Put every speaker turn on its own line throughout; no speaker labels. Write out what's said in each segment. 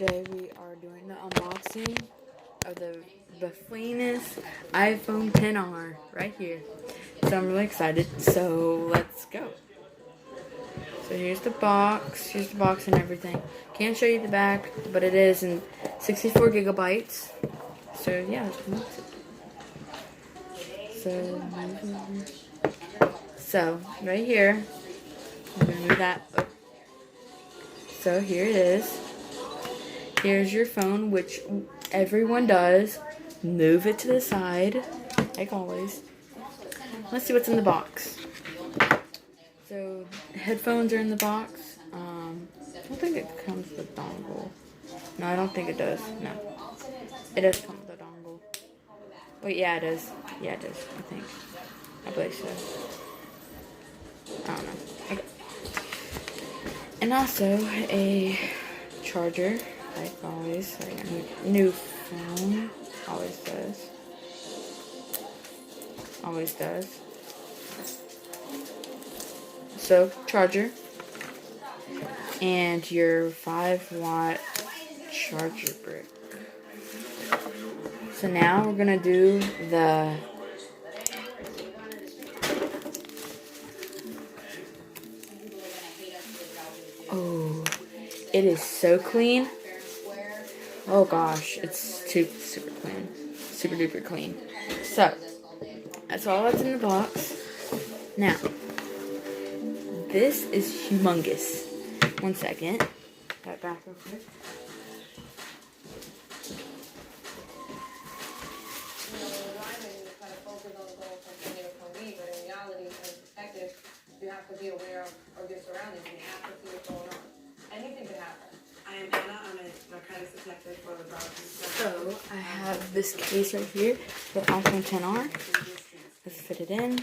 Today we are doing the unboxing of the finest iPhone XR right here. So I'm really excited. So let's go. So here's the box. Here's the box and everything. Can't show you the back, but it is in 64 gigabytes. So yeah, let's unbox it. So right here, I'm gonna move that up. So here it is. Here's your phone, which everyone does. Move it to the side, like always. Let's see what's in the box. So, headphones are in the box. I don't think it comes with a dongle. No, I don't think it does. No. It does come with a dongle. Wait, yeah, it does. Yeah, it does, I think. I believe so. I don't know. Okay. And also, a charger. Like always, like a new phone always does. Always does. So, charger. And your 5-watt charger brick. So now we're gonna do the it is so clean. Oh gosh, it's super clean. Super duper clean. So, that's all that's in the box. Now, this is humongous. 1 second. Put that back real quick.
You have to be aware of your surroundings. You have to see what's going on. Anything could happen. I am Anna. I'm a narcotics detective for the Broward.
So, I have this case right here, the iPhone XR. Let's fit it in.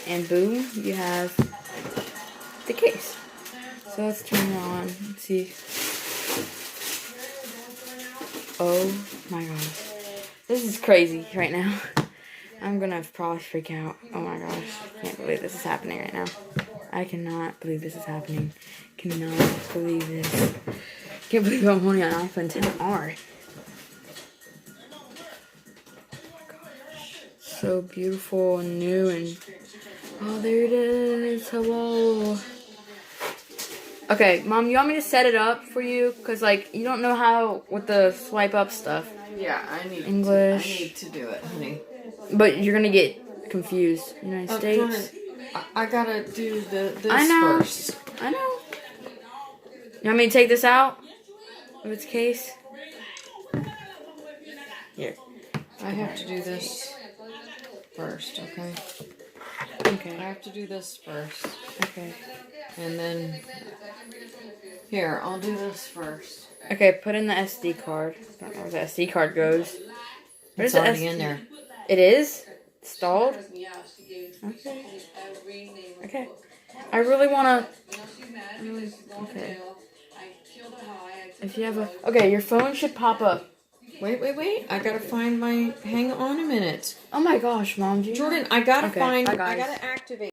And boom, you have the case. So let's turn it on. Let's see. Oh my gosh. This is crazy right now. I'm gonna probably freak out. Oh my gosh. I can't believe this is happening right now. I cannot believe this is happening. Cannot believe this. Can't believe I'm holding an iPhone XR. So beautiful and new and oh, there it is. Hello. Okay, Mom, you want me to set it up for you? Because, like, you don't know how with the swipe up stuff.
Yeah, I need
English.
to do it, honey.
But you're going to get confused. United States.
I gotta do this
first. I know. You want me to take this out of its case? Here.
I have to do this first, okay?
Okay.
I have to do this first.
Okay.
And then, here, I'll do this first.
Okay, put in the SD card. I don't know where the SD card goes.
It's already in there.
It is? Stalled? Okay. Okay. I really want to... Okay. If you have a... Okay, your phone should pop up.
Wait. I gotta find my... Hang on a minute.
Oh my gosh, Mom.
Jordan, I gotta activate.